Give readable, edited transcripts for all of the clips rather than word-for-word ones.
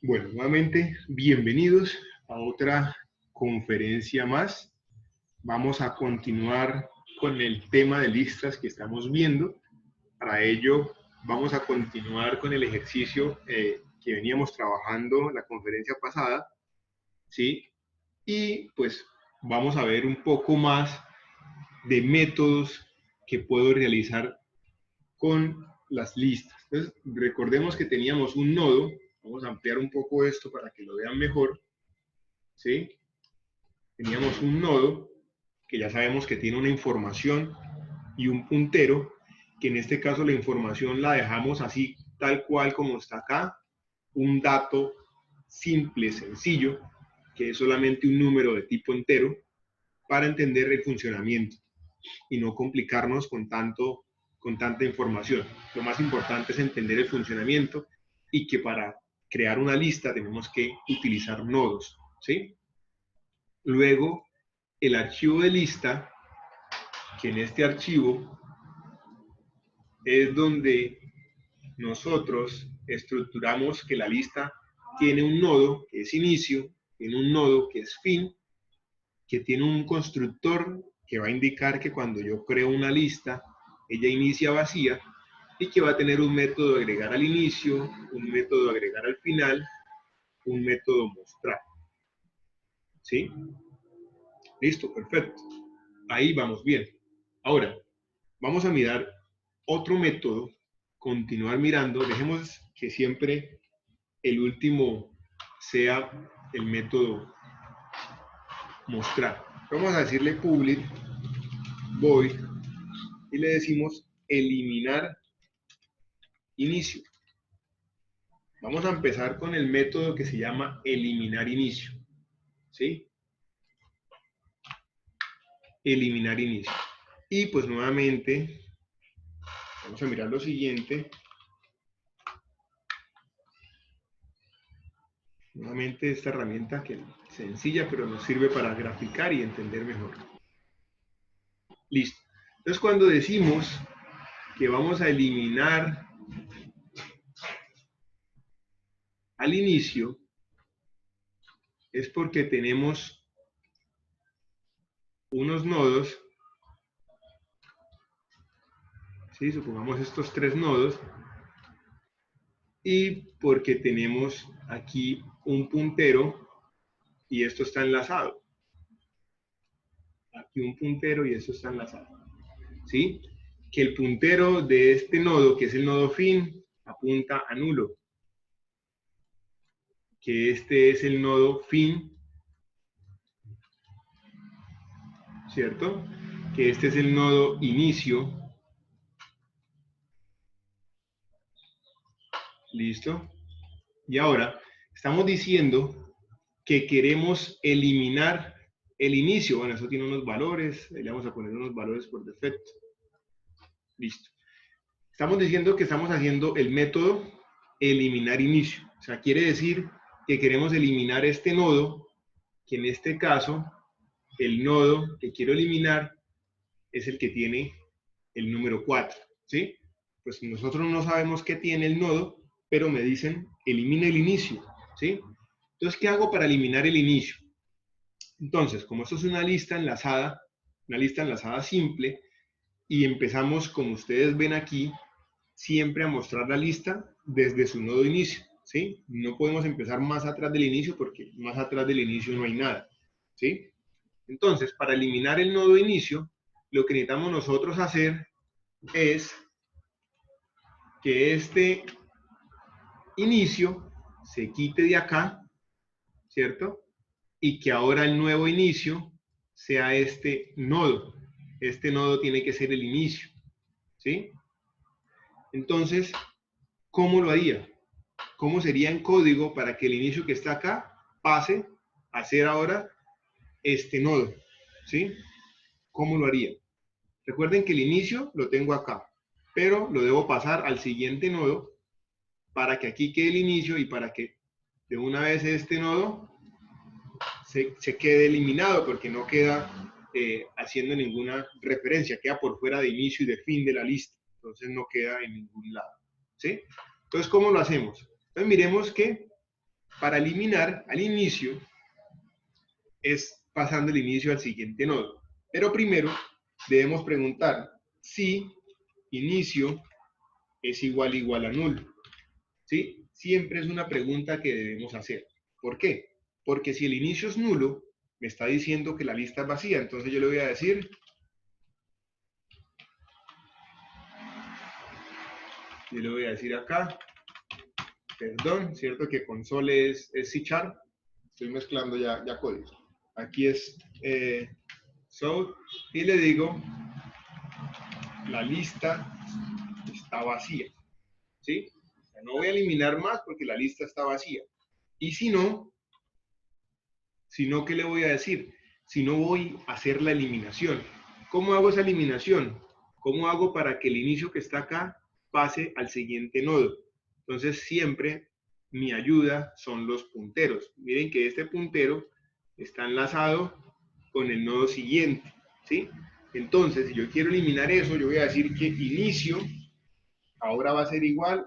Bueno, nuevamente, bienvenidos a otra conferencia más. Vamos a continuar con el tema de listas que estamos viendo. Para ello, vamos a continuar con el ejercicio que veníamos trabajando en la conferencia pasada, ¿sí? Y pues vamos a ver un poco más de métodos que puedo realizar con las listas. Entonces, recordemos que teníamos un nodo. Vamos a ampliar un poco esto para que lo vean mejor, ¿sí? Teníamos un nodo que ya sabemos que tiene una información y un puntero, que en este caso la información la dejamos así, tal cual como está acá, un dato simple, sencillo, que es solamente un número de tipo entero, para entender el funcionamiento y no complicarnos con tanta información. Lo más importante es entender el funcionamiento y que para crear una lista tenemos que utilizar nodos, ¿sí? Luego, el archivo de lista, que en este archivo es donde nosotros estructuramos que la lista tiene un nodo que es inicio, tiene un nodo que es fin, que tiene un constructor que va a indicar que cuando yo creo una lista, ella inicia vacía y que va a tener un método de agregar al inicio, un método de agregar al final, un método mostrar. ¿Sí? Listo, perfecto. Ahí vamos bien. Ahora, vamos a mirar otro método, continuar mirando, dejemos que siempre el último sea el método mostrar. Vamos a decirle public void y le decimos eliminar inicio. Vamos a empezar con el método que se llama eliminar inicio. ¿Sí? Eliminar inicio. Y pues nuevamente, vamos a mirar lo siguiente. Nuevamente esta herramienta que es sencilla, pero nos sirve para graficar y entender mejor. Listo. Entonces cuando decimos que vamos a eliminar al inicio, es porque tenemos unos nodos, ¿sí? Supongamos estos tres nodos, y porque tenemos aquí un puntero y esto está enlazado. Aquí un puntero y esto está enlazado. ¿Sí? Que el puntero de este nodo, que es el nodo fin, apunta a nulo. Que este es el nodo fin, ¿cierto? Que este es el nodo inicio. ¿Listo? Y ahora estamos diciendo que queremos eliminar el inicio. Bueno, eso tiene unos valores, ahí le vamos a poner unos valores por defecto. Listo. Estamos diciendo que estamos haciendo el método eliminar inicio. O sea, quiere decir que queremos eliminar este nodo, que en este caso, el nodo que quiero eliminar es el que tiene el número 4, ¿sí? Pues nosotros no sabemos qué tiene el nodo, pero me dicen elimina el inicio, ¿sí? Entonces, ¿qué hago para eliminar el inicio? Entonces, como esto es una lista enlazada simple, y empezamos, como ustedes ven aquí, siempre a mostrar la lista desde su nodo inicio, ¿sí? No podemos empezar más atrás del inicio porque más atrás del inicio no hay nada, ¿sí? Entonces, para eliminar el nodo inicio, lo que necesitamos nosotros hacer es que este inicio se quite de acá, ¿cierto? Y que ahora el nuevo inicio sea este nodo. Este nodo tiene que ser el inicio, ¿sí? Entonces, ¿cómo lo haría? ¿Cómo sería en código para que el inicio que está acá pase a ser ahora este nodo? ¿Sí? ¿Cómo lo haría? Recuerden que el inicio lo tengo acá, pero lo debo pasar al siguiente nodo para que aquí quede el inicio y para que de una vez este nodo se quede eliminado porque no queda haciendo ninguna referencia, queda por fuera de inicio y de fin de la lista, entonces no queda en ningún lado. ¿Sí? Entonces, ¿cómo lo hacemos? Entonces miremos que para eliminar al inicio es pasando el inicio al siguiente nodo. Pero primero debemos preguntar si inicio es igual a nulo. ¿Sí? Siempre es una pregunta que debemos hacer. ¿Por qué? Porque si el inicio es nulo, me está diciendo que la lista es vacía. Entonces yo le voy a decir, acá, perdón, cierto que console es C#, estoy mezclando ya códigos. Aquí es so, y le digo, la lista está vacía. ¿Sí? O sea, no voy a eliminar más porque la lista está vacía. Y si no, ¿qué le voy a decir? Si no voy a hacer la eliminación. ¿Cómo hago esa eliminación? ¿Cómo hago para que el inicio que está acá pase al siguiente nodo? Entonces siempre mi ayuda son los punteros. Miren que este puntero está enlazado con el nodo siguiente, ¿sí? Entonces, si yo quiero eliminar eso, yo voy a decir que inicio ahora va a ser igual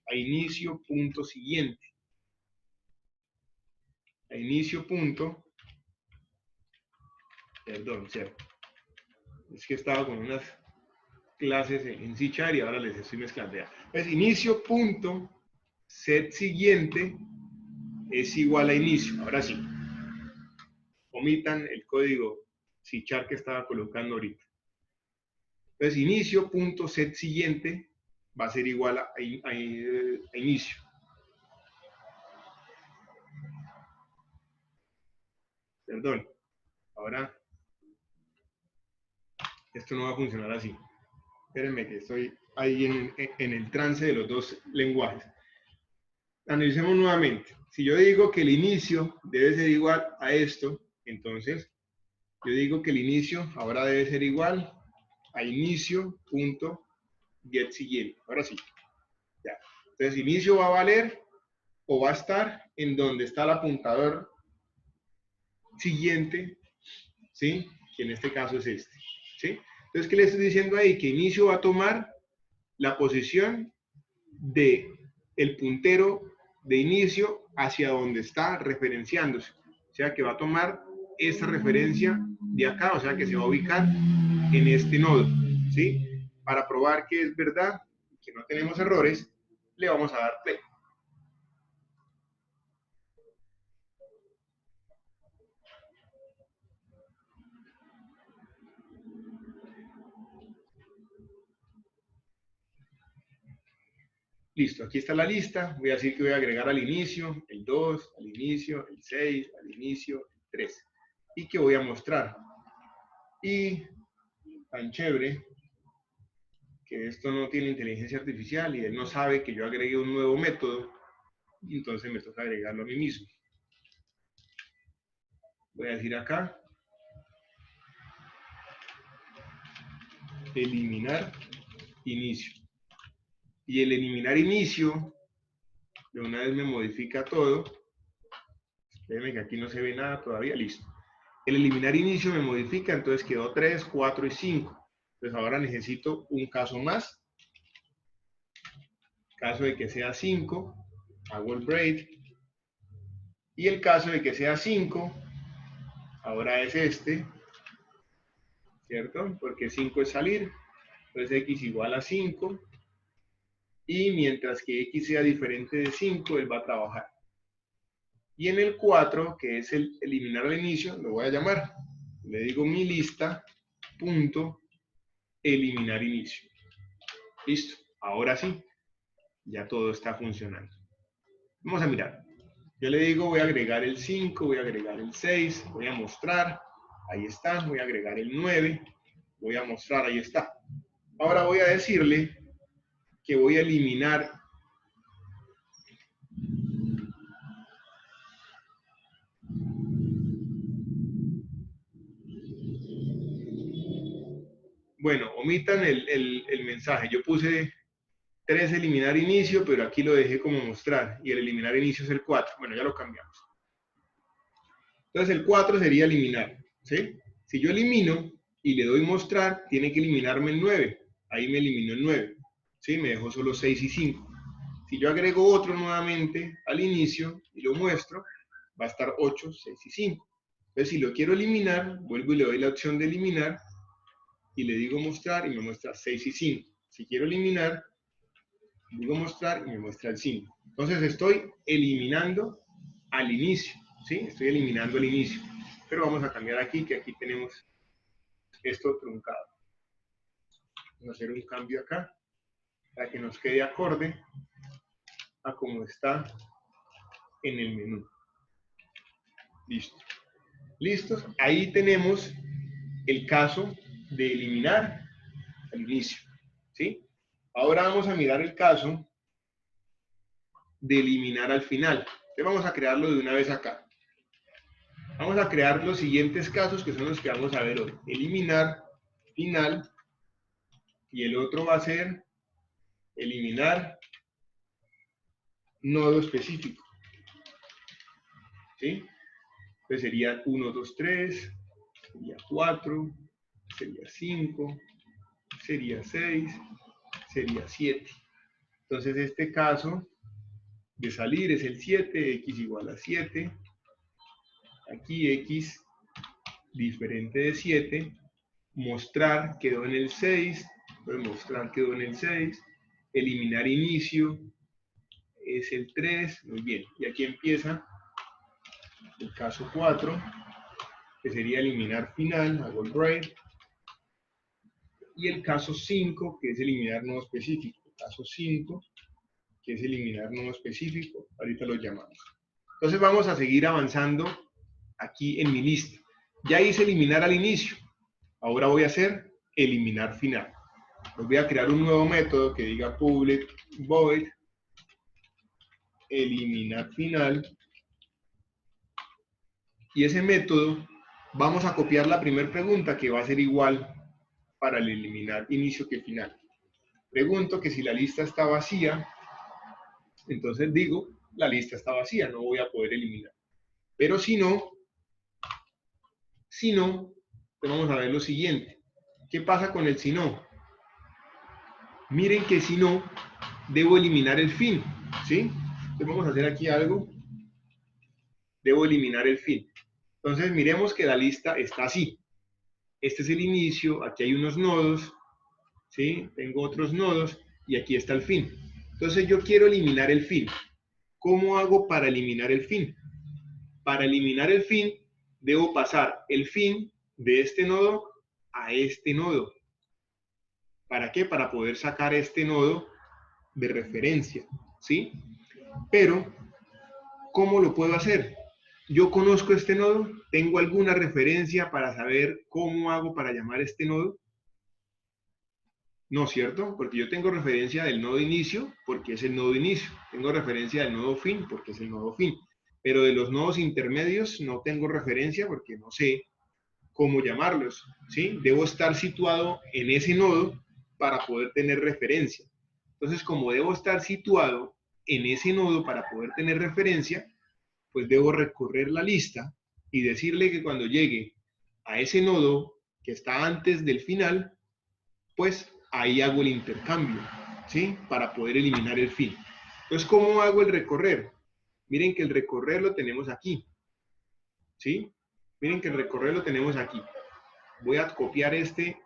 a inicio punto siguiente. A inicio punto, perdón, cierto. Es que estaba con unas clases en C# y ahora les estoy mezclando ya. Pues inicio punto set siguiente es igual a inicio. Ahora sí. Omitan el código C# que estaba colocando ahorita. Entonces inicio punto set siguiente va a ser igual a inicio. Perdón. Ahora esto no va a funcionar así. Espérenme que estoy ahí en el trance de los dos lenguajes. Analicemos nuevamente. Si yo digo que el inicio debe ser igual a esto, entonces yo digo que el inicio ahora debe ser igual a inicio.get siguiente. Ahora sí. Ya. Entonces inicio va a valer o va a estar en donde está el apuntador siguiente, ¿sí? Que en este caso es este, ¿sí? Entonces, ¿qué le estoy diciendo ahí? Que inicio va a tomar la posición de el puntero de inicio hacia donde está referenciándose. O sea, que va a tomar esa referencia de acá, o sea, que se va a ubicar en este nodo, ¿sí? Para probar que es verdad, que no tenemos errores, le vamos a dar play. Listo, aquí está la lista. Voy a decir que voy a agregar al inicio el 2, al inicio el 6, al inicio el 3. Y que voy a mostrar. Y tan chévere que esto no tiene inteligencia artificial y él no sabe que yo agregué un nuevo método. Y entonces me toca agregarlo a mí mismo. Voy a decir acá, eliminar inicio. Y el eliminar inicio, de una vez me modifica todo. Espérenme que aquí no se ve nada todavía, listo. El eliminar inicio me modifica, entonces quedó 3, 4 y 5. Entonces ahora necesito un caso más. Caso de que sea 5, hago el break. Y el caso de que sea 5, ahora es este, ¿cierto? Porque 5 es salir. Entonces x igual a 5. Y mientras que x sea diferente de 5, él va a trabajar. Y en el 4, que es el eliminar al inicio, lo voy a llamar. Le digo mi lista, punto, eliminar inicio. Listo. Ahora sí, ya todo está funcionando. Vamos a mirar. Yo le digo, voy a agregar el 5, voy a agregar el 6, voy a mostrar, ahí está, voy a agregar el 9, voy a mostrar, ahí está. Ahora voy a decirle que voy a eliminar bueno, omitan el mensaje. Yo puse 3 eliminar inicio, pero aquí lo dejé como mostrar. Y el eliminar inicio es el 4. Bueno, ya lo cambiamos. Entonces el 4 sería eliminar. ¿Sí? Si yo elimino y le doy mostrar, tiene que eliminarme el 9. Ahí me eliminó el 9. ¿Sí? Me dejó solo 6 y 5. Si yo agrego otro nuevamente al inicio y lo muestro, va a estar 8, 6 y 5. Entonces, si lo quiero eliminar, vuelvo y le doy la opción de eliminar y le digo mostrar y me muestra 6 y 5. Si quiero eliminar, digo mostrar y me muestra el 5. Entonces, estoy eliminando al inicio, ¿sí? Estoy eliminando al inicio. Pero vamos a cambiar aquí, que aquí tenemos esto truncado. Vamos a hacer un cambio acá para que nos quede acorde a cómo está en el menú. Listo. ¿Listos? Ahí tenemos el caso de eliminar al inicio, ¿sí? Ahora vamos a mirar el caso de eliminar al final. Entonces vamos a crearlo de una vez acá. Vamos a crear los siguientes casos que son los que vamos a ver hoy. Eliminar, final, y el otro va a ser eliminar nodo específico, ¿sí? Entonces sería 1, 2, 3, sería 4, sería 5, sería 6, sería 7. Entonces este caso de salir es el 7, x igual a 7. Aquí x diferente de 7. Mostrar quedó en el 6. Entonces mostrar quedó en el 6. Eliminar inicio es el 3. Muy bien. Y aquí empieza el caso 4, que sería eliminar final. Hago el break. Y el caso 5, que es eliminar nodo específico. Caso 5, que es eliminar nodo específico. Ahorita lo llamamos. Entonces vamos a seguir avanzando aquí en mi lista. Ya hice eliminar al inicio. Ahora voy a hacer eliminar final. Pues voy a crear un nuevo método que diga public void eliminar final. Y ese método vamos a copiar la primera pregunta que va a ser igual para el eliminar inicio que final. Pregunto que si la lista está vacía, entonces digo, la lista está vacía, no voy a poder eliminar. Pero si no, vamos a ver lo siguiente. ¿Qué pasa con el si no? Miren que si no, debo eliminar el fin, ¿sí? Entonces vamos a hacer aquí algo. Debo eliminar el fin. Entonces miremos que la lista está así. Este es el inicio, aquí hay unos nodos, ¿sí? Tengo otros nodos y aquí está el fin. Entonces yo quiero eliminar el fin. ¿Cómo hago para eliminar el fin? Para eliminar el fin, debo pasar el fin de este nodo a este nodo. ¿Para qué? Para poder sacar este nodo de referencia, ¿sí? Pero, ¿cómo lo puedo hacer? Yo conozco este nodo, ¿tengo alguna referencia para saber cómo hago para llamar este nodo? No, ¿cierto? Porque yo tengo referencia del nodo inicio, porque es el nodo inicio. Tengo referencia del nodo fin, porque es el nodo fin. Pero de los nodos intermedios no tengo referencia porque no sé cómo llamarlos, ¿sí? Debo estar situado en ese nodo para poder tener referencia. Entonces, como debo estar situado en ese nodo para poder tener referencia, pues debo recorrer la lista y decirle que cuando llegue a ese nodo que está antes del final, pues ahí hago el intercambio, ¿sí? Para poder eliminar el fin. Entonces, ¿cómo hago el recorrer? Miren que el recorrer lo tenemos aquí, ¿sí? Miren que el recorrer lo tenemos aquí. Voy a copiar este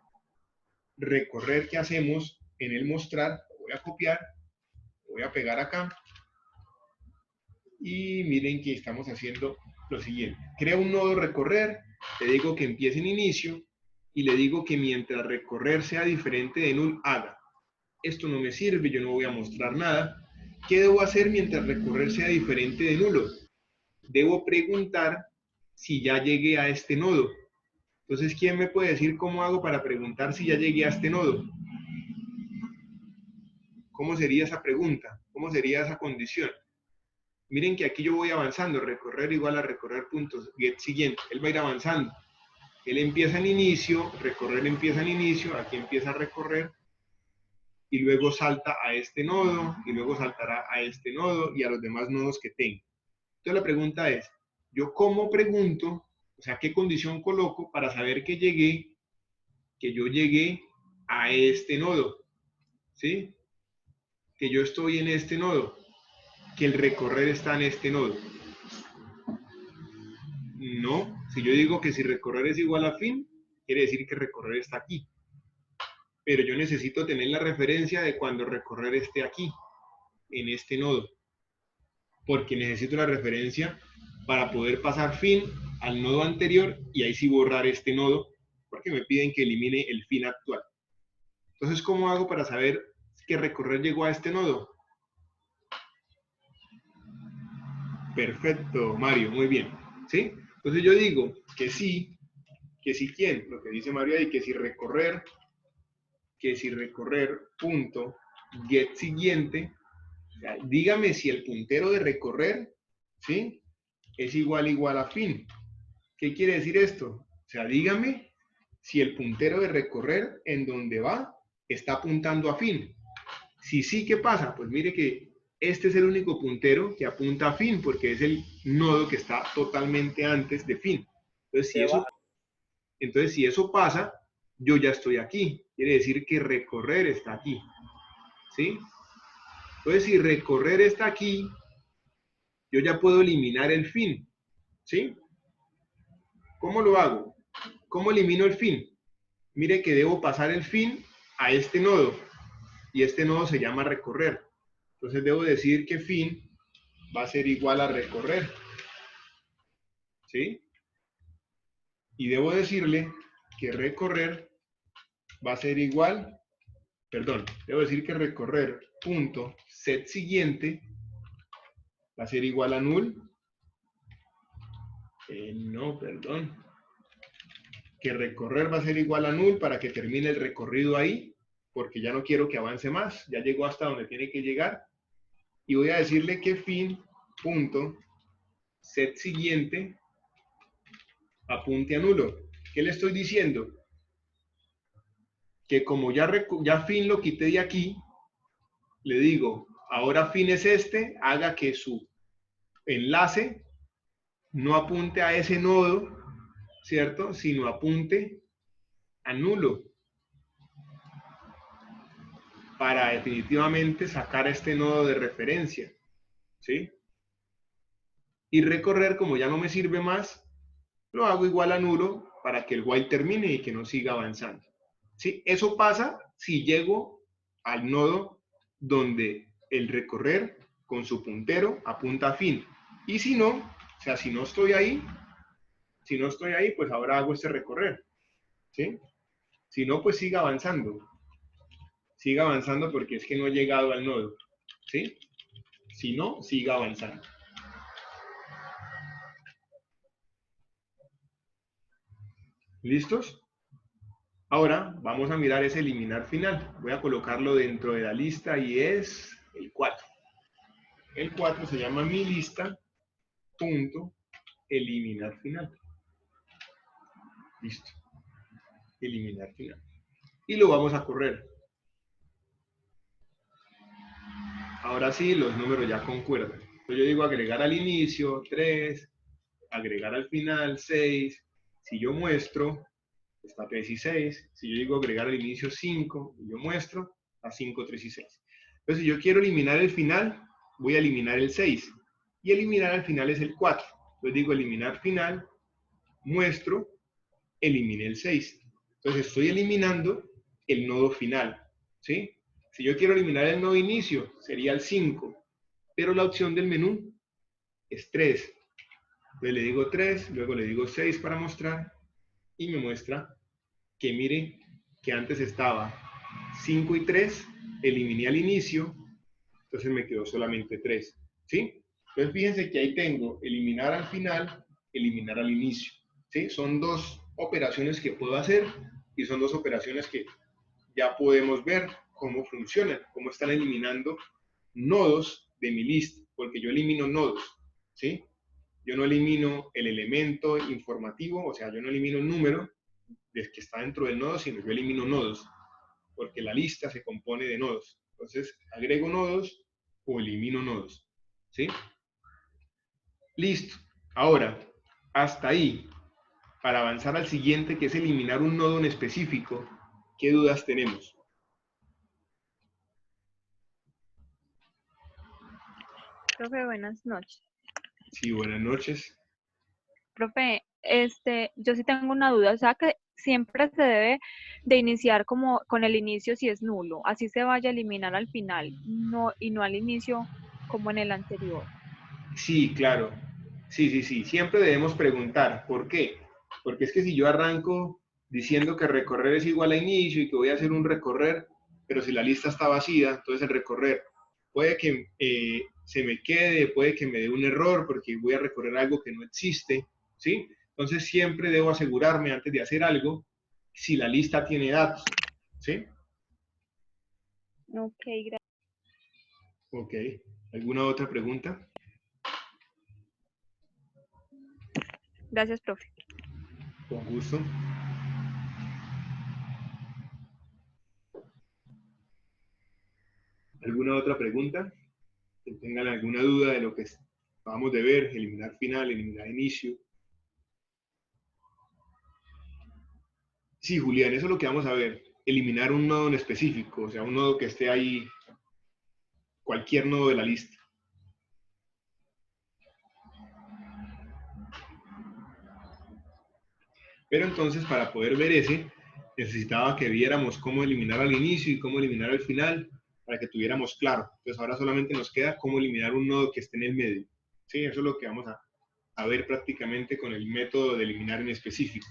recorrer que hacemos en el mostrar, lo voy a copiar, lo voy a pegar acá, y miren que estamos haciendo lo siguiente. Creo un nodo recorrer, le digo que empiece en inicio, y le digo que mientras recorrer sea diferente de null, haga. Esto no me sirve, yo no voy a mostrar nada. ¿Qué debo hacer mientras recorrer sea diferente de nulo? Debo preguntar si ya llegué a este nodo. Entonces, ¿quién me puede decir cómo hago para preguntar si ya llegué a este nodo? ¿Cómo sería esa pregunta? ¿Cómo sería esa condición? Miren que aquí yo voy avanzando, recorrer igual a recorrer puntos, get siguiente, él va a ir avanzando. Él empieza en inicio, recorrer empieza en inicio, aquí empieza a recorrer, y luego salta a este nodo, y luego saltará a este nodo y a los demás nodos que tenga. Entonces la pregunta es, ¿yo cómo pregunto, o sea, qué condición coloco para saber que yo llegué a este nodo? ¿Sí? que yo estoy en este nodo, que el recorrer está en este nodo. No, si yo digo que si recorrer es igual a fin, quiere decir que recorrer está aquí. Pero yo necesito tener la referencia de cuando recorrer esté aquí, en este nodo. Porque necesito la referencia para poder pasar fin al nodo anterior y ahí sí borrar este nodo, porque me piden que elimine el fin actual. Entonces, ¿cómo hago para saber que recorrer llegó a este nodo? Perfecto, Mario, muy bien. ¿Sí? Entonces yo digo que sí ¿quién? Lo que dice Mario ahí, que si recorrer punto get siguiente, o sea, dígame si el puntero de recorrer, ¿sí? Es igual a fin. ¿Qué quiere decir esto? O sea, dígame si el puntero de recorrer en donde va está apuntando a fin. Si sí, ¿qué pasa? Pues mire que este es el único puntero que apunta a fin, porque es el nodo que está totalmente antes de fin. Entonces, si eso pasa, yo ya estoy aquí. Quiere decir que recorrer está aquí. ¿Sí? Entonces, si recorrer está aquí, yo ya puedo eliminar el fin. ¿Sí? ¿Cómo lo hago? ¿Cómo elimino el fin? Mire que debo pasar el fin a este nodo. Y este nodo se llama recorrer. Entonces, debo decir que fin va a ser igual a recorrer. ¿Sí? Y debo decirle que recorrer va a ser igual, debo decir que recorrer punto set siguiente va a ser igual a null. No, perdón. Que recorrer va a ser igual a null para que termine el recorrido ahí, porque ya no quiero que avance más, ya llegó hasta donde tiene que llegar. Y voy a decirle que fin punto set siguiente apunte a nulo. ¿Qué le estoy diciendo? Que como ya fin lo quité de aquí, le digo, ahora fin es este, haga que su enlace no apunte a ese nodo, ¿cierto? Sino apunte a nulo, para definitivamente sacar este nodo de referencia, ¿sí? Y recorrer, como ya no me sirve más, lo hago igual a nulo para que el while termine y que no siga avanzando, ¿sí? Eso pasa si llego al nodo donde el recorrer con su puntero apunta a fin. Y si no, o sea, si no estoy ahí, pues ahora hago este recorrer, ¿sí? Si no, pues siga avanzando porque es que no he llegado al nodo, ¿sí? Si no, siga avanzando. ¿Listos? Ahora vamos a mirar ese eliminar final. Voy a colocarlo dentro de la lista y es el 4. El 4 se llama mi lista punto eliminar final. Listo. Eliminar final. Y lo vamos a correr. Ahora sí, los números ya concuerdan. Entonces yo digo agregar al inicio 3, agregar al final 6. Si yo muestro, está 3 y 6. Si yo digo agregar al inicio 5, y yo muestro, está 5, 3 y 6. Entonces, si yo quiero eliminar el final, voy a eliminar el 6. Y eliminar al final es el 4. Entonces digo eliminar final, muestro, elimine el 6. Entonces estoy eliminando el nodo final, ¿sí? Si yo quiero eliminar el nodo inicio, sería el 5. Pero la opción del menú es 3. Entonces le digo 3, luego le digo 6 para mostrar y me muestra que mire que antes estaba 5 y 3, eliminé al inicio, entonces me quedó solamente 3, ¿sí? Entonces fíjense que ahí tengo eliminar al final, eliminar al inicio, ¿sí? Son dos operaciones que puedo hacer y son dos operaciones que ya podemos ver cómo funcionan, cómo están eliminando nodos de mi lista, porque yo elimino nodos, ¿sí? Yo no elimino el elemento informativo, o sea, yo no elimino el número que está dentro del nodo, sino yo elimino nodos, porque la lista se compone de nodos. Entonces, agrego nodos o elimino nodos, ¿sí? Listo. Ahora, hasta ahí, para avanzar al siguiente, que es eliminar un nodo en específico, ¿qué dudas tenemos? Profe, buenas noches. Sí, buenas noches. Profe, yo sí tengo una duda, o sea que siempre se debe de iniciar como con el inicio si es nulo, así se vaya a eliminar al final, no, y no al inicio como en el anterior. Sí, claro. Sí, sí, sí. Siempre debemos preguntar, ¿por qué? Porque es que si yo arranco diciendo que recorrer es igual a inicio y que voy a hacer un recorrer, pero si la lista está vacía, entonces el recorrer puede que se me quede, puede que me dé un error porque voy a recorrer algo que no existe, ¿sí? Entonces siempre debo asegurarme antes de hacer algo si la lista tiene datos, ¿sí? Ok, gracias. Ok. ¿Alguna otra pregunta? Gracias, profe. Con gusto. ¿Alguna otra pregunta? Que tengan alguna duda de lo que acabamos de ver, eliminar final, eliminar inicio. Sí, Julián, eso es lo que vamos a ver. Eliminar un nodo en específico, o sea, un nodo que esté ahí, cualquier nodo de la lista. Pero entonces, para poder ver ese, necesitaba que viéramos cómo eliminar al inicio y cómo eliminar al final, para que tuviéramos claro. Entonces, ahora solamente nos queda cómo eliminar un nodo que esté en el medio. Sí, eso es lo que vamos a ver prácticamente con el método de eliminar en específico.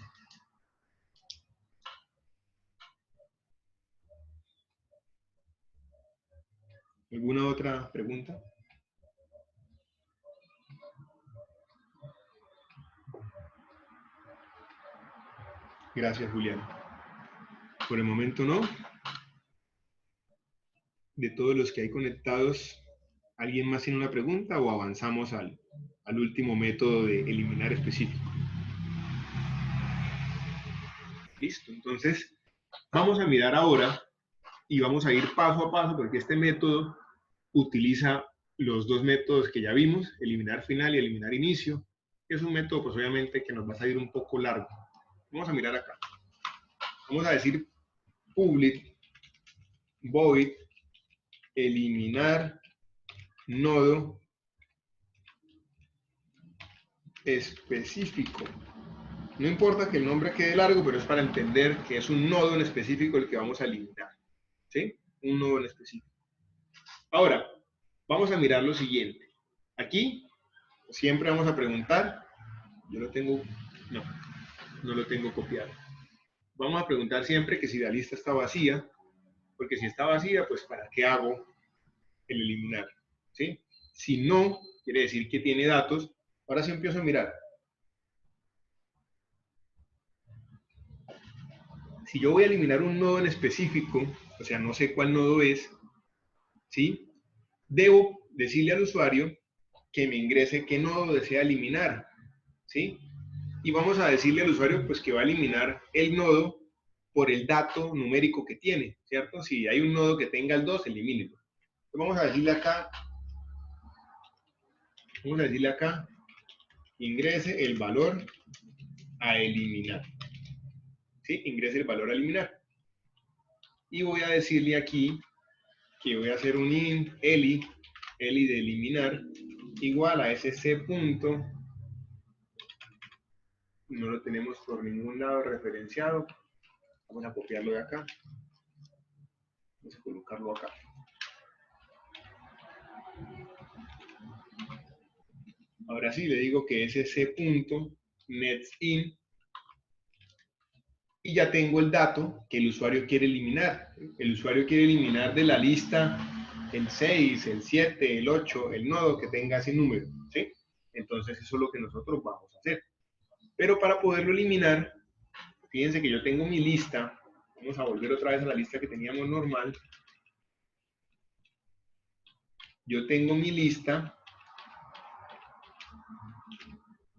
¿Alguna otra pregunta? Gracias, Julián. Por el momento no. De todos los que hay conectados, ¿alguien más tiene una pregunta o avanzamos al último método de eliminar específico? Listo, entonces vamos a mirar ahora y vamos a ir paso a paso porque este método utiliza los dos métodos que ya vimos, eliminar final y eliminar inicio, que es un método pues obviamente que nos va a salir un poco largo. Vamos a mirar acá. Vamos a decir public void eliminar nodo específico. No importa que el nombre quede largo, pero es para entender que es un nodo en específico el que vamos a eliminar. ¿Sí? Un nodo en específico. Ahora, vamos a mirar lo siguiente. Aquí siempre vamos a preguntar, yo lo tengo, no, no lo tengo copiado. Vamos a preguntar siempre que si la lista está vacía, porque si está vacía, pues ¿para qué hago el eliminar? ¿Sí? Si no, quiere decir que tiene datos. Ahora sí empiezo a mirar. Si yo voy a eliminar un nodo en específico, o sea, no sé cuál nodo es, ¿sí? Debo decirle al usuario que me ingrese qué nodo desea eliminar, ¿sí? Y vamos a decirle al usuario pues que va a eliminar el nodo por el dato numérico que tiene, ¿cierto? Si hay un nodo que tenga el 2, elimínelo. Vamos a decirle acá, ingrese el valor a eliminar, ¿sí? Ingrese el valor a eliminar. Y voy a decirle aquí que voy a hacer un int eli de eliminar, igual a ese c punto, no lo tenemos por ningún lado referenciado, vamos a copiarlo de acá, vamos a colocarlo acá. Ahora sí le digo que ese c punto netsin y ya tengo el dato que el usuario quiere eliminar. El usuario quiere eliminar de la lista el 6, el 7, el 8, el nodo que tenga ese número, ¿sí? Entonces eso es lo que nosotros vamos a hacer. Pero para poderlo eliminar, fíjense que yo tengo mi lista, vamos a volver otra vez a la lista que teníamos normal. Yo tengo mi lista,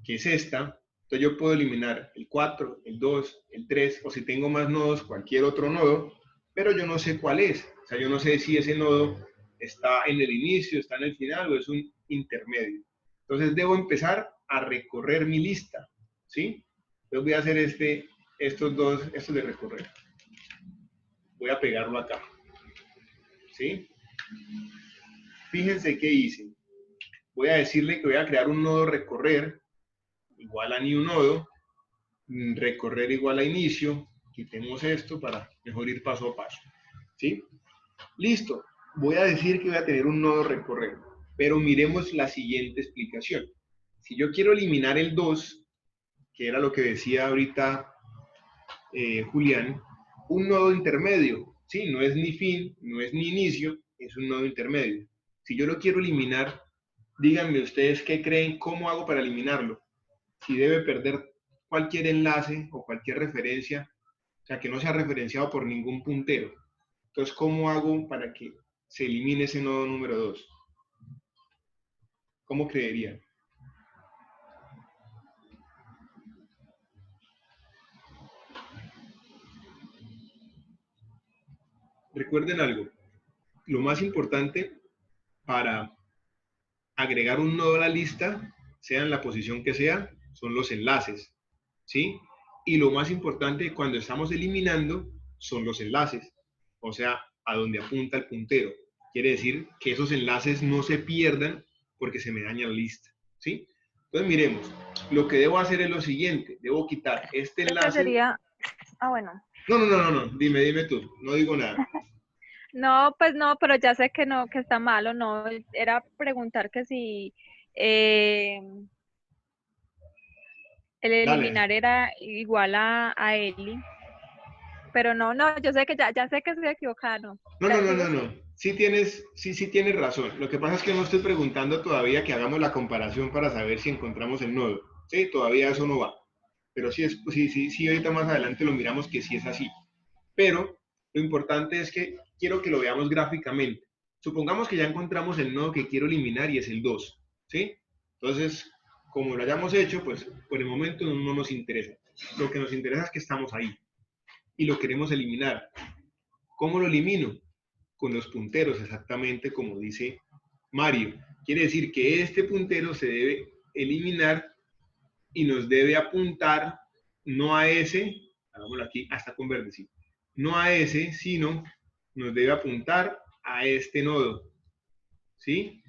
que es esta, entonces yo puedo eliminar el 4, el 2, el 3, o si tengo más nodos, cualquier otro nodo, pero yo no sé cuál es. O sea, yo no sé si ese nodo está en el inicio, está en el final o es un intermedio. Entonces debo empezar a recorrer mi lista, ¿sí? Entonces voy a hacer estos de recorrer. Voy a pegarlo acá, ¿sí? Fíjense qué hice. voy a decirle que voy a crear un nodo recorrer igual a new nodo, recorrer igual a inicio, quitemos esto para mejor ir paso a paso, ¿sí? Listo, voy a decir que voy a tener un nodo recorrer, pero miremos la siguiente explicación. Si yo quiero eliminar el 2, que era lo que decía ahorita Julián, un nodo intermedio, ¿sí? No es ni fin, no es ni inicio, es un nodo intermedio. Si yo lo quiero eliminar, díganme ustedes qué creen, cómo hago para eliminarlo. Si debe perder cualquier enlace o cualquier referencia, o sea, que no sea referenciado por ningún puntero. Entonces, ¿cómo hago para que se elimine ese nodo número 2? ¿Cómo creerían? Recuerden algo, lo más importante para agregar un nodo a la lista, sea en la posición que sea, son los enlaces, ¿sí? Y lo más importante cuando estamos eliminando son los enlaces, o sea, a donde apunta el puntero. Quiere decir que esos enlaces no se pierdan porque se me daña la lista, ¿sí? Entonces miremos, lo que debo hacer es lo siguiente, debo quitar este Creo que enlace. sería, bueno. No, dime tú, no digo nada. No, pues no, pero ya sé que no, que está malo, no, era preguntar que si eh, el Dale. eliminar era igual a Eli, pero no, no, yo sé que ya sé que estoy equivocada, no, ya sigo sin. No. Sí tienes razón. Lo que pasa es que no estoy preguntando todavía que hagamos la comparación para saber si encontramos el nodo. Sí, todavía eso no va. Pero sí, ahorita más adelante lo miramos que sí es así. Pero lo importante es que quiero que lo veamos gráficamente. Supongamos que ya encontramos el nodo que quiero eliminar y es el 2. ¿Sí? Entonces, como lo hayamos hecho, pues por el momento no nos interesa. Lo que nos interesa es que estamos ahí y lo queremos eliminar. ¿Cómo lo elimino? Con los punteros, exactamente como dice Mario. Quiere decir que este puntero se debe eliminar y nos debe apuntar no a ese, hagámoslo aquí hasta con verdecito, no a ese, sino nos debe apuntar a este nodo, ¿sí?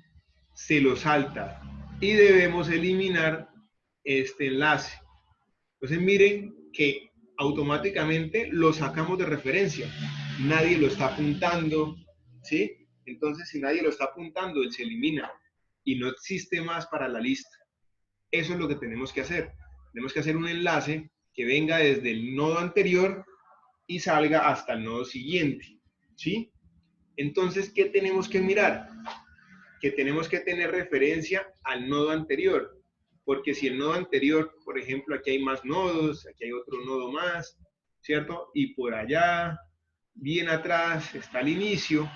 Se lo salta y debemos eliminar este enlace. Entonces miren que automáticamente lo sacamos de referencia. Nadie lo está apuntando, ¿sí? Entonces si nadie lo está apuntando, él se elimina y no existe más para la lista. Eso es lo que tenemos que hacer. Tenemos que hacer un enlace que venga desde el nodo anterior y salga hasta el nodo siguiente, ¿sí? Entonces, ¿qué tenemos que mirar? Que tenemos que tener referencia al nodo anterior, porque si el nodo anterior, por ejemplo, aquí hay más nodos, aquí hay otro nodo más, ¿cierto? Y por allá, bien atrás, está el inicio,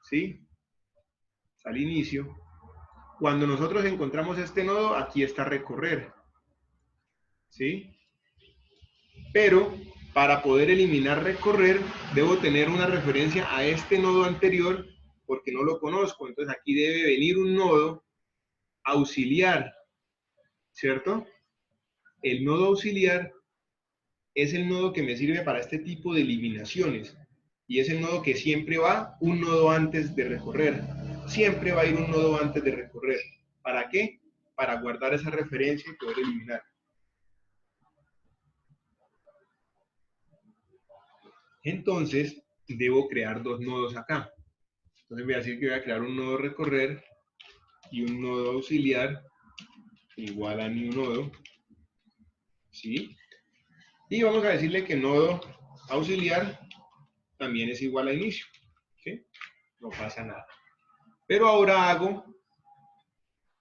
¿sí? Está el inicio. Cuando nosotros encontramos este nodo, aquí está recorrer, ¿sí? Pero para poder eliminar recorrer, debo tener una referencia a este nodo anterior porque no lo conozco. Entonces aquí debe venir un nodo auxiliar, ¿cierto? El nodo auxiliar es el nodo que me sirve para este tipo de eliminaciones y es el nodo que siempre va un nodo antes de recorrer. Siempre va a ir un nodo antes de recorrer. ¿Para qué? Para guardar esa referencia y poder eliminar. Entonces, debo crear dos nodos acá. Entonces voy a decir que voy a crear un nodo recorrer y un nodo auxiliar igual a new nodo, ¿sí? Y vamos a decirle que nodo auxiliar también es igual a inicio, ¿sí? No pasa nada. Pero ahora hago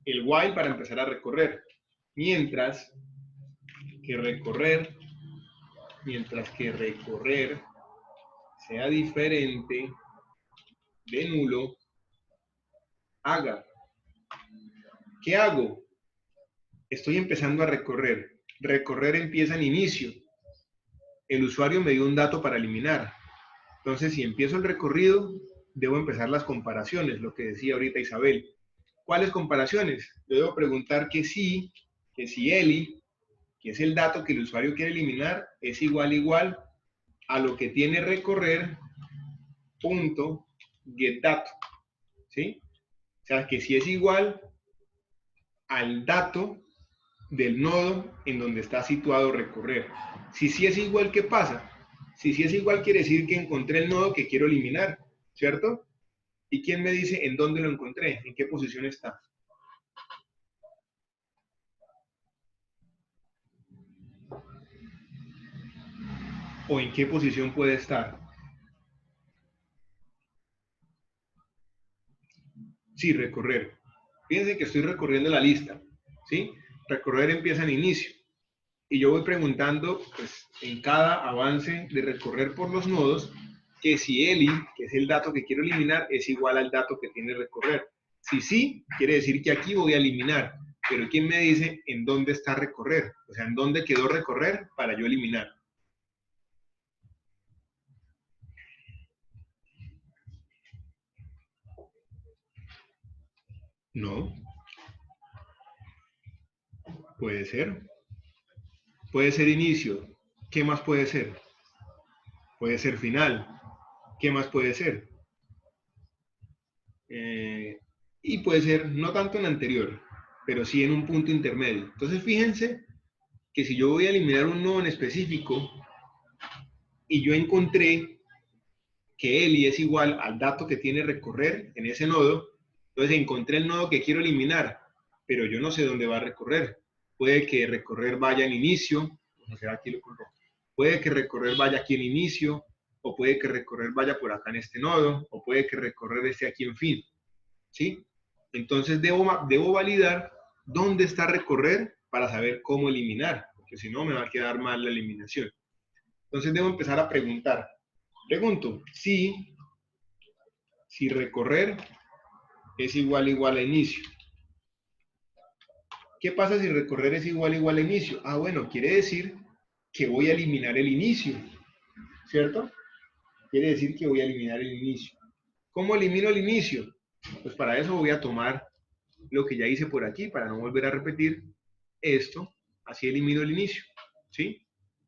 el while para empezar a recorrer. Mientras que recorrer sea diferente de nulo, haga. ¿Qué hago? Estoy empezando a recorrer. Recorrer empieza en inicio. El usuario me dio un dato para eliminar. Entonces, si empiezo el recorrido, debo empezar las comparaciones, lo que decía ahorita Isabel. ¿Cuáles comparaciones? Yo debo preguntar que si Eli, que es el dato que el usuario quiere eliminar, es igual a lo que tiene recorrer punto getDato, ¿sí? O sea, que si es igual al dato del nodo en donde está situado recorrer. Si sí es igual, ¿qué pasa? Si sí es igual, quiere decir que encontré el nodo que quiero eliminar, ¿cierto? ¿Y quién me dice en dónde lo encontré? ¿En qué posición está? ¿O en qué posición puede estar? Sí, recorrer. Fíjense que estoy recorriendo la lista, ¿sí? Recorrer empieza en inicio. Y yo voy preguntando, pues, en cada avance de recorrer por los nodos, que si eli, que es el dato que quiero eliminar, es igual al dato que tiene recorrer. Si sí, quiere decir que aquí voy a eliminar. Pero ¿quién me dice en dónde está recorrer? O sea, en dónde quedó recorrer para yo eliminar. No, puede ser. Puede ser inicio. ¿Qué más puede ser? Puede ser final. ¿Qué más puede ser? Y puede ser no tanto en anterior, pero sí en un punto intermedio. Entonces fíjense que si yo voy a eliminar un nodo en específico y yo encontré que eli es igual al dato que tiene recorrer en ese nodo, entonces encontré el nodo que quiero eliminar, pero yo no sé dónde va a recorrer. Puede que recorrer vaya en inicio, o sea, aquí lo coloco. Puede que recorrer vaya aquí en inicio, o puede que recorrer vaya por acá en este nodo, o puede que recorrer esté aquí en fin. ¿Sí? Entonces debo validar dónde está recorrer para saber cómo eliminar, porque si no me va a quedar mal la eliminación. Entonces debo empezar a preguntar. Pregunto, si recorrer es igual a inicio. ¿Qué pasa si recorrer es igual a inicio? Ah, bueno, quiere decir que voy a eliminar el inicio, ¿cierto? Quiere decir que voy a eliminar el inicio. ¿Cómo elimino el inicio? Pues para eso voy a tomar lo que ya hice por aquí, para no volver a repetir esto, así elimino el inicio, ¿sí?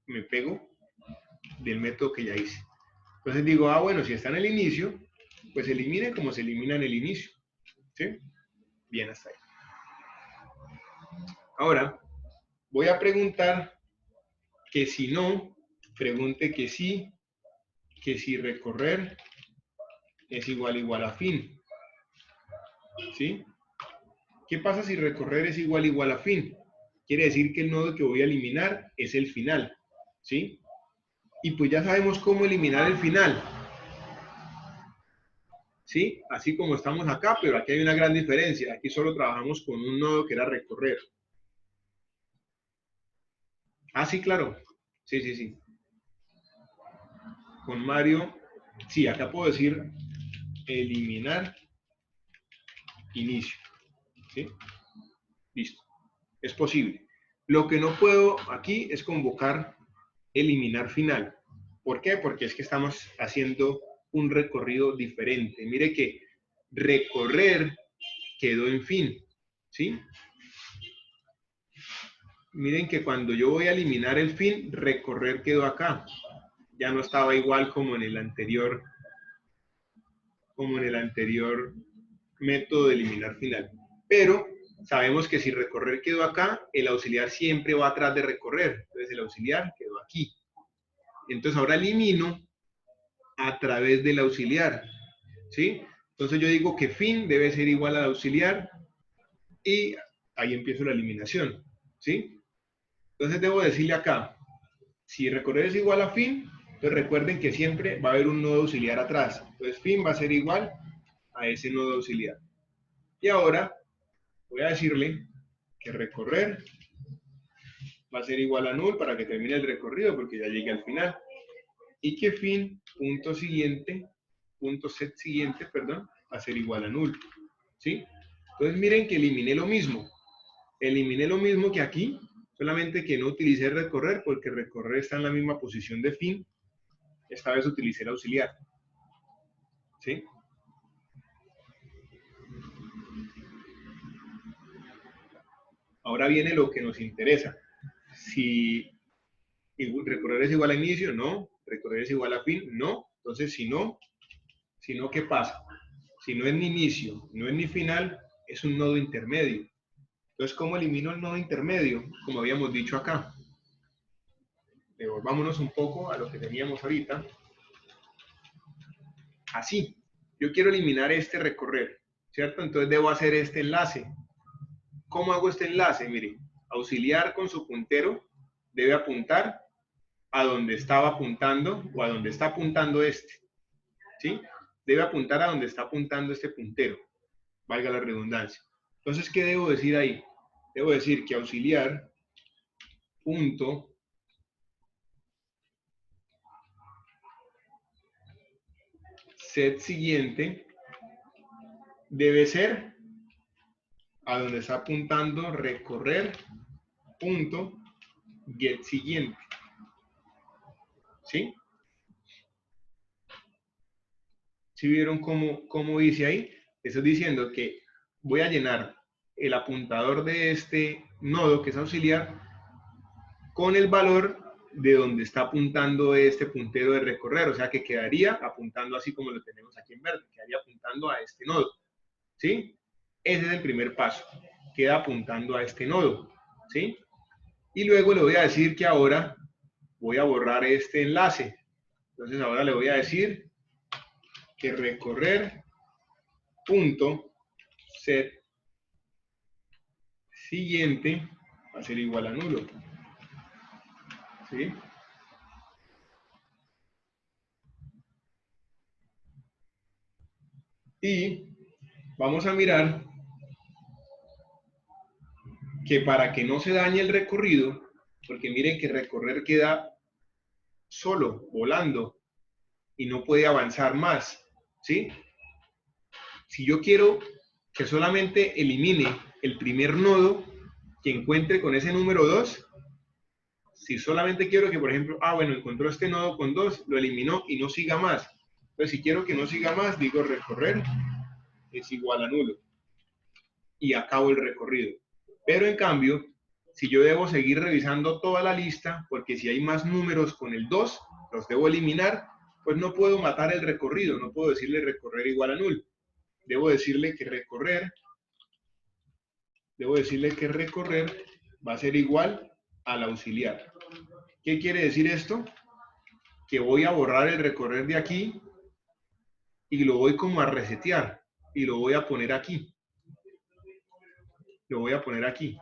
Me pego del método que ya hice. Entonces digo, ah, bueno, si está en el inicio, pues elimine como se elimina en el inicio, ¿sí? Bien, hasta ahí. Ahora, voy a preguntar que si no, pregunte que si recorrer es igual a fin, ¿sí? ¿Qué pasa si recorrer es igual a fin? Quiere decir que el nodo que voy a eliminar es el final, ¿sí? Y pues ya sabemos cómo eliminar el final, ¿sí? Así como estamos acá, pero aquí hay una gran diferencia. Aquí solo trabajamos con un nodo que era recorrer. Ah, sí, claro. Sí, sí, sí. Con Mario, sí, acá puedo decir eliminar inicio, ¿sí? Listo. Es posible. Lo que no puedo aquí es convocar eliminar final. ¿Por qué? Porque es que estamos haciendo un recorrido diferente. Mire que recorrer quedó en fin, ¿sí? Miren que cuando yo voy a eliminar el fin, recorrer quedó acá. Ya no estaba igual como en el anterior método de eliminar final. Pero sabemos que si recorrer quedó acá, el auxiliar siempre va atrás de recorrer. Entonces el auxiliar quedó aquí. Entonces ahora elimino a través del auxiliar, ¿sí? Entonces yo digo que fin debe ser igual al auxiliar y ahí empiezo la eliminación, ¿sí? Entonces debo decirle acá, si recorrer es igual a fin, entonces recuerden que siempre va a haber un nodo auxiliar atrás. Entonces fin va a ser igual a ese nodo auxiliar. Y ahora voy a decirle que recorrer va a ser igual a null para que termine el recorrido porque ya llegue al final. Y que fin, punto set siguiente, perdón, va a ser igual a null. ¿Sí? Entonces miren que eliminé lo mismo. Eliminé lo mismo que aquí, solamente que no utilicé recorrer porque recorrer está en la misma posición de fin. Esta vez utilicé el auxiliar. ¿Sí? Ahora viene lo que nos interesa. Si recorrer es igual a inicio, no. Recorrer es igual a fin, no. Entonces, si no, ¿qué pasa? Si no es ni inicio, no es ni final, es un nodo intermedio. Entonces, ¿cómo elimino el nodo intermedio? Como habíamos dicho acá. Devolvámonos un poco a lo que teníamos ahorita. Así. Yo quiero eliminar este recorrer, ¿cierto? Entonces debo hacer este enlace. ¿Cómo hago este enlace? Mire, auxiliar con su puntero debe apuntar a donde estaba apuntando o a donde está apuntando este, ¿sí? Debe apuntar a donde está apuntando este puntero, valga la redundancia. Entonces, ¿qué debo decir ahí? Debo decir que auxiliar punto set siguiente debe ser a donde está apuntando recorrer punto get siguiente, ¿sí? ¿Sí vieron cómo dice ahí? Eso diciendo que voy a llenar el apuntador de este nodo que es auxiliar con el valor de donde está apuntando este puntero de recorrer, o sea que quedaría apuntando así como lo tenemos aquí en verde, quedaría apuntando a este nodo, ¿sí? Ese es el primer paso, queda apuntando a este nodo, ¿sí? Y luego le voy a decir que ahora voy a borrar este enlace, entonces ahora le voy a decir que recorrer punto set siguiente va a ser igual a nulo, ¿sí? Y vamos a mirar que para que no se dañe el recorrido, porque miren que recorrer queda solo, volando, y no puede avanzar más, ¿sí? Si yo quiero que solamente elimine el primer nodo que encuentre con ese número 2, si solamente quiero que, por ejemplo, bueno, encontró este nodo con 2, lo eliminó y no siga más. Entonces, si quiero que no siga más, digo recorrer es igual a nulo. Y acabo el recorrido. Pero en cambio, si yo debo seguir revisando toda la lista, porque si hay más números con el 2, los debo eliminar, pues no puedo matar el recorrido, no puedo decirle recorrer igual a null. Debo decirle que recorrer va a ser igual al auxiliar. ¿Qué quiere decir esto? Que voy a borrar el recorrer de aquí y lo voy como a resetear y lo voy a poner aquí. Lo voy a poner aquí.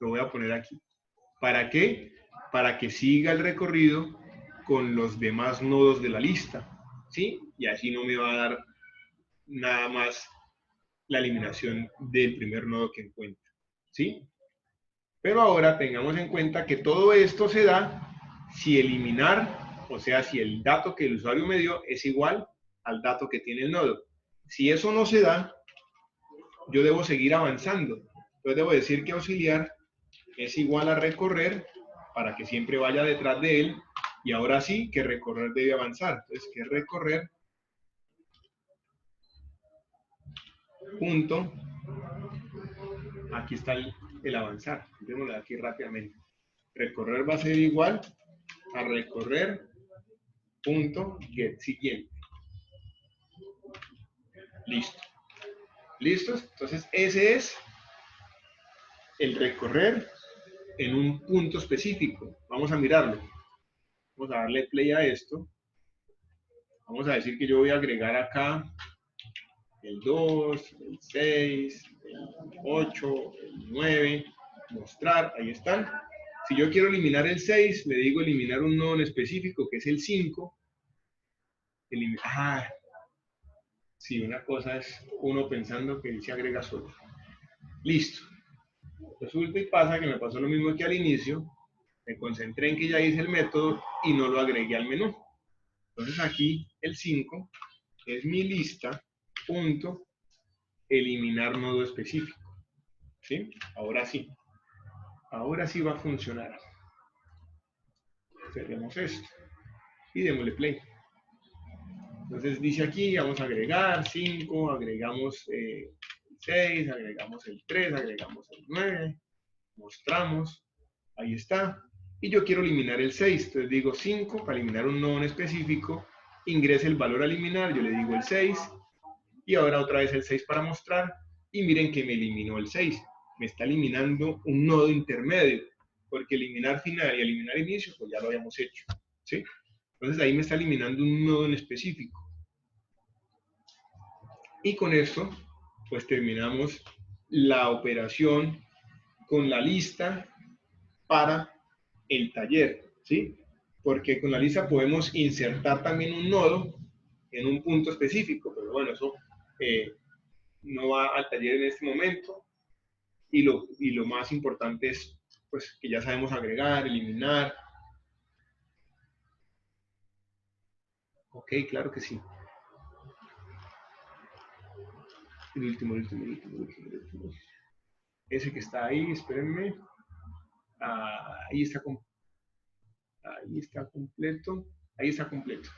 Lo voy a poner aquí. ¿Para qué? Para que siga el recorrido con los demás nodos de la lista, ¿sí? Y así no me va a dar nada más la eliminación del primer nodo que encuentre, ¿sí? Pero ahora tengamos en cuenta que todo esto se da si eliminar, o sea, si el dato que el usuario me dio es igual al dato que tiene el nodo. Si eso no se da, yo debo seguir avanzando. Entonces debo decir que auxiliar es igual a recorrer para que siempre vaya detrás de él, y ahora sí que recorrer debe avanzar. Entonces, que recorrer punto, aquí está el avanzar, démoslo aquí rápidamente. Recorrer va a ser igual a recorrer punto get siguiente. Listo. ¿Listos? Entonces, ese es el recorrer en un punto específico. Vamos a mirarlo. Vamos a darle play a esto. Vamos a decir que yo voy a agregar acá el 2, el 6, el 8, el 9, mostrar, ahí están. Si yo quiero eliminar el 6, le digo eliminar un nodo en específico, que es el 5. Sí, una cosa es uno pensando que se agrega solo. Listo. Resulta y pasa que me pasó lo mismo que al inicio. Me concentré en que ya hice el método y no lo agregué al menú. Entonces aquí el 5 es mi lista, punto, eliminar nodo específico. ¿Sí? Ahora sí. Ahora sí va a funcionar. Cerremos esto y démosle play. Entonces dice aquí, vamos a agregar 5, agregamos el 6, agregamos el 3, agregamos el 9, mostramos, ahí está. Y yo quiero eliminar el 6, entonces digo 5, para eliminar un nodo en específico, ingrese el valor a eliminar, yo le digo el 6, y ahora otra vez el 6 para mostrar, y miren que me eliminó el 6. Me está eliminando un nodo intermedio, porque eliminar final y eliminar inicio, pues ya lo habíamos hecho, ¿sí? Entonces ahí me está eliminando un nodo en específico. Y con esto, pues terminamos la operación con la lista para el taller, ¿sí? Porque con la lista podemos insertar también un nodo en un punto específico, pero bueno, eso no va al taller en este momento. Y lo más importante es, pues, que ya sabemos agregar, eliminar. Ok, claro que sí. El último. Ese que está ahí, espérenme. Ahí está completo. Ahí está completo.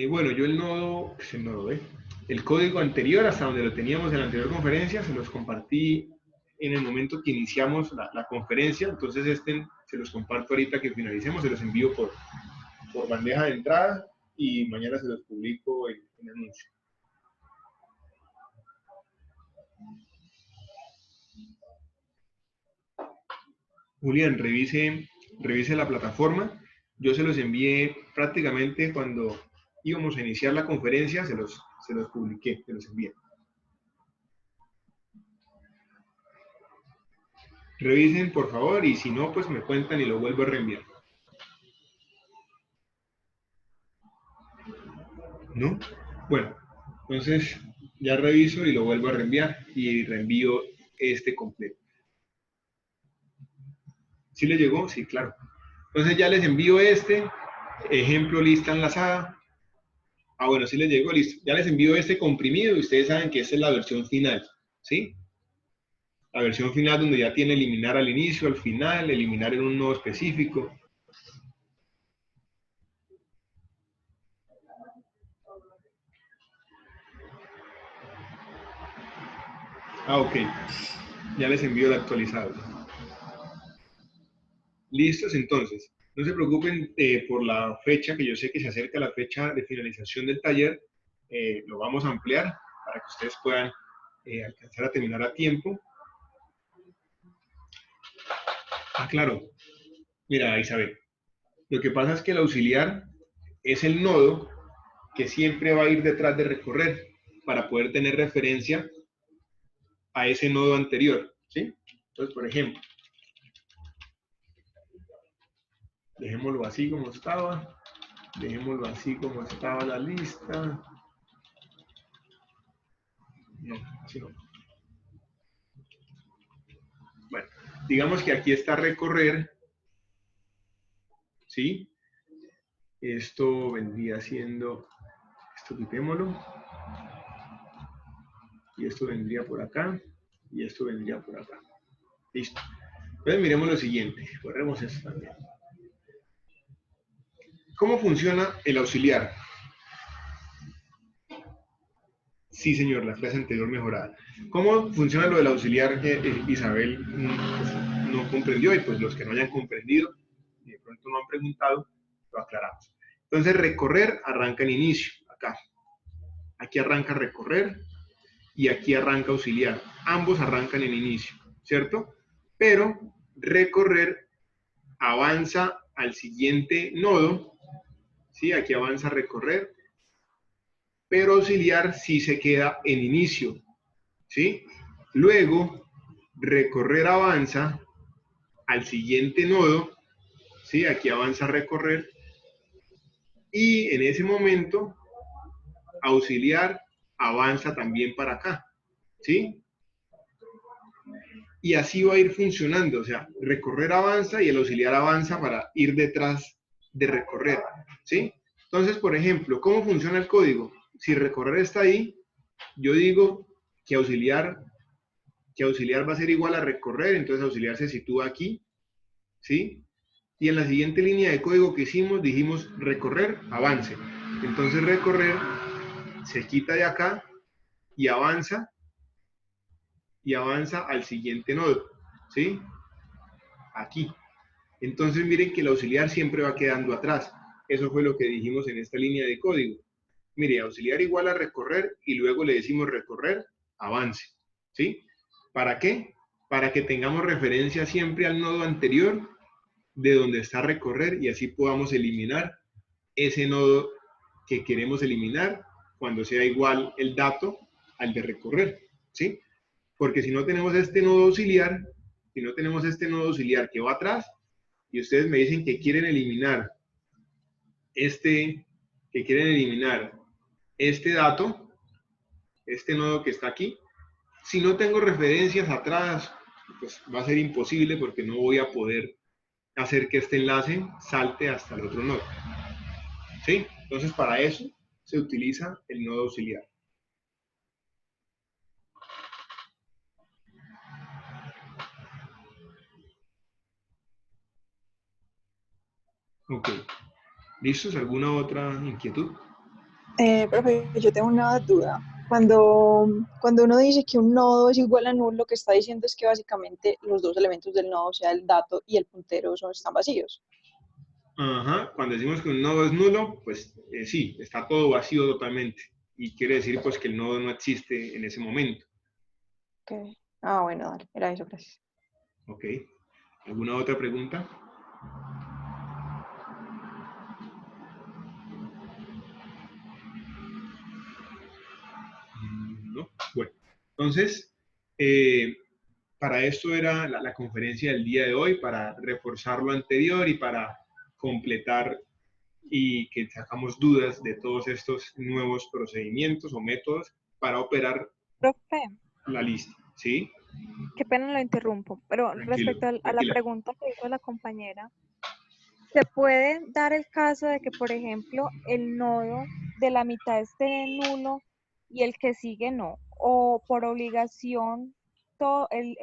Bueno, yo el nodo, el código anterior, hasta donde lo teníamos en la anterior conferencia, se los compartí en el momento que iniciamos la conferencia, entonces se los comparto ahorita que finalicemos, se los envío por bandeja de entrada y mañana se los publico en anuncio. Julián, revise la plataforma. Yo se los envié prácticamente cuando íbamos a iniciar la conferencia, se los publiqué, se los envié. Revisen, por favor, y si no, pues me cuentan y lo vuelvo a reenviar. ¿No? Bueno, entonces ya reviso y lo vuelvo a reenviar y reenvío este completo. ¿Sí le llegó? Sí, claro. Entonces ya les envío ejemplo, lista enlazada. Ah, bueno, sí les llegó, listo. Ya les envío este comprimido y ustedes saben que esta es la versión final, ¿sí? La versión final donde ya tiene eliminar al inicio, al final, eliminar en un nodo específico. Ah, ok. Ya les envío el actualizado. Listos, entonces. No se preocupen por la fecha, que yo sé que se acerca la fecha de finalización del taller. Lo vamos a ampliar para que ustedes puedan alcanzar a terminar a tiempo. Ah, claro. Mira, Isabel. Lo que pasa es que el auxiliar es el nodo que siempre va a ir detrás de recorrer para poder tener referencia a ese nodo anterior, ¿sí? Entonces, por ejemplo, dejémoslo así como estaba. Dejémoslo así como estaba la lista. No, así no. Bueno, digamos que aquí está recorrer, ¿sí? Esto vendría siendo, esto quitémoslo, y esto vendría por acá, y esto vendría por acá. Listo. Entonces miremos lo siguiente, borremos esto también. ¿Cómo funciona el auxiliar? Sí, señor, la clase anterior mejorada. ¿Cómo funciona lo del auxiliar que Isabel pues, no comprendió? Y pues los que no hayan comprendido, y de pronto no han preguntado, lo aclaramos. Entonces, recorrer arranca en inicio, acá. Aquí arranca recorrer y aquí arranca auxiliar. Ambos arrancan en inicio, ¿cierto? Pero recorrer avanza al siguiente nodo, ¿sí? Aquí avanza recorrer, pero auxiliar sí se queda en inicio, ¿sí? Luego, recorrer avanza al siguiente nodo, ¿sí? Aquí avanza recorrer, y en ese momento, auxiliar avanza también para acá, ¿sí? Y así va a ir funcionando, o sea, recorrer avanza y el auxiliar avanza para ir detrás de recorrer, ¿sí? Entonces, por ejemplo, ¿cómo funciona el código? Si recorrer está ahí, yo digo que auxiliar va a ser igual a recorrer, entonces auxiliar se sitúa aquí, ¿sí? Y en la siguiente línea de código que hicimos, dijimos recorrer, avance. Entonces recorrer se quita de acá y avanza al siguiente nodo, ¿sí? Aquí. Entonces miren que el auxiliar siempre va quedando atrás. Eso fue lo que dijimos en esta línea de código. mire, auxiliar igual a recorrer y luego le decimos recorrer, avance, ¿sí? ¿Para qué? Para que tengamos referencia siempre al nodo anterior de donde está recorrer y así podamos eliminar ese nodo que queremos eliminar cuando sea igual el dato al de recorrer, ¿sí? Porque si no tenemos este nodo auxiliar, si no tenemos este nodo auxiliar que va atrás, y ustedes me dicen que quieren eliminar este, que quieren eliminar este dato, este nodo que está aquí, si no tengo referencias atrás, pues va a ser imposible porque no voy a poder hacer que este enlace salte hasta el otro nodo. ¿Sí? Entonces, para eso se utiliza el nodo auxiliar. Ok. ¿Listos? ¿Alguna otra inquietud? Profe, yo tengo una duda. Cuando uno dice que un nodo es igual a nulo, lo que está diciendo es que básicamente los dos elementos del nodo, o sea, el dato y el puntero, están vacíos. Ajá. Cuando decimos que un nodo es nulo, pues sí, está todo vacío totalmente. Y quiere decir pues que el nodo no existe en ese momento. Okay. Ah, bueno, dale, era eso, gracias. Ok. ¿Alguna otra pregunta? ¿No? Bueno, entonces, para esto era la conferencia del día de hoy, para reforzar lo anterior y para completar y que sacamos dudas de todos estos nuevos procedimientos o métodos para operar Profe, la lista. ¿Sí? qué pena lo interrumpo, pero Tranquilo, respecto a la tranquila. pregunta que hizo la compañera, ¿se puede dar el caso de que, por ejemplo, el nodo de la mitad esté nulo y el que sigue no? O por obligación, todo el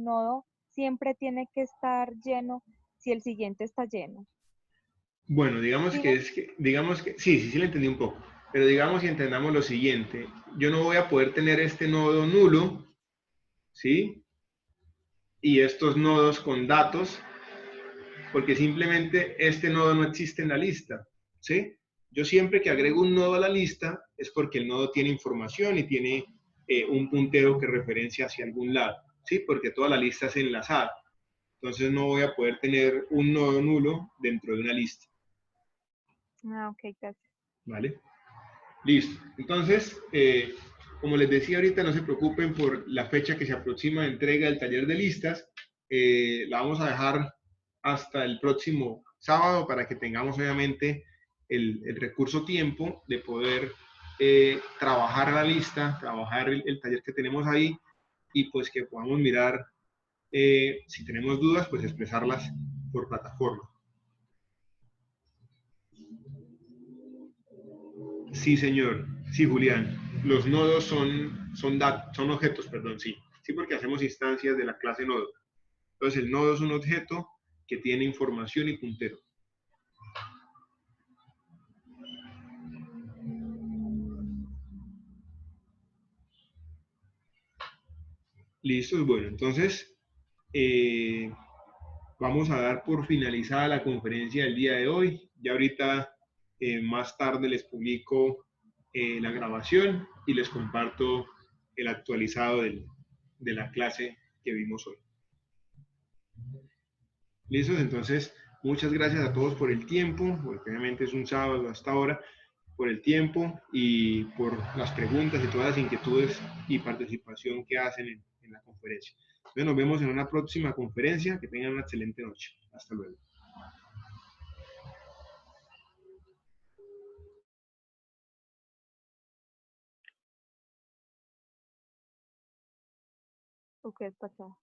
nodo siempre tiene que estar lleno si el siguiente está lleno. Bueno, ¿Sí me- digamos que, sí, sí, sí le entendí un poco, pero digamos y entendamos lo siguiente, yo no voy a poder tener este nodo nulo, ¿sí? Y estos nodos con datos porque simplemente este nodo no existe en la lista, ¿sí? Yo siempre que agrego un nodo a la lista es porque el nodo tiene información y tiene un puntero que referencia hacia algún lado, ¿sí? Porque toda la lista es enlazada. Entonces no voy a poder tener un nodo nulo dentro de una lista, Ah, ok, gracias. ¿vale? Listo. Entonces, como les decía ahorita, no se preocupen por la fecha que se aproxima de entrega del taller de listas. La vamos a dejar hasta el próximo sábado para que tengamos obviamente el recurso tiempo de poder trabajar la lista, trabajar el taller que tenemos ahí y pues que podamos mirar si tenemos dudas, pues expresarlas por plataforma. Sí, señor. Sí, Julián. Los nodos son objetos, perdón, sí. Sí, porque hacemos instancias de la clase nodo. Entonces, el nodo es un objeto que tiene información y puntero. Listo, bueno, entonces eh, vamos a dar por finalizada la conferencia del día de hoy. Ya ahorita más tarde les publico la grabación y les comparto el actualizado de la clase que vimos hoy. Listo, entonces muchas gracias a todos por el tiempo, porque obviamente es un sábado hasta ahora, por el tiempo y por las preguntas y todas las inquietudes y participación que hacen en la conferencia. Entonces nos vemos en una próxima conferencia, que tengan una excelente noche. Hasta luego. Ok, pasó.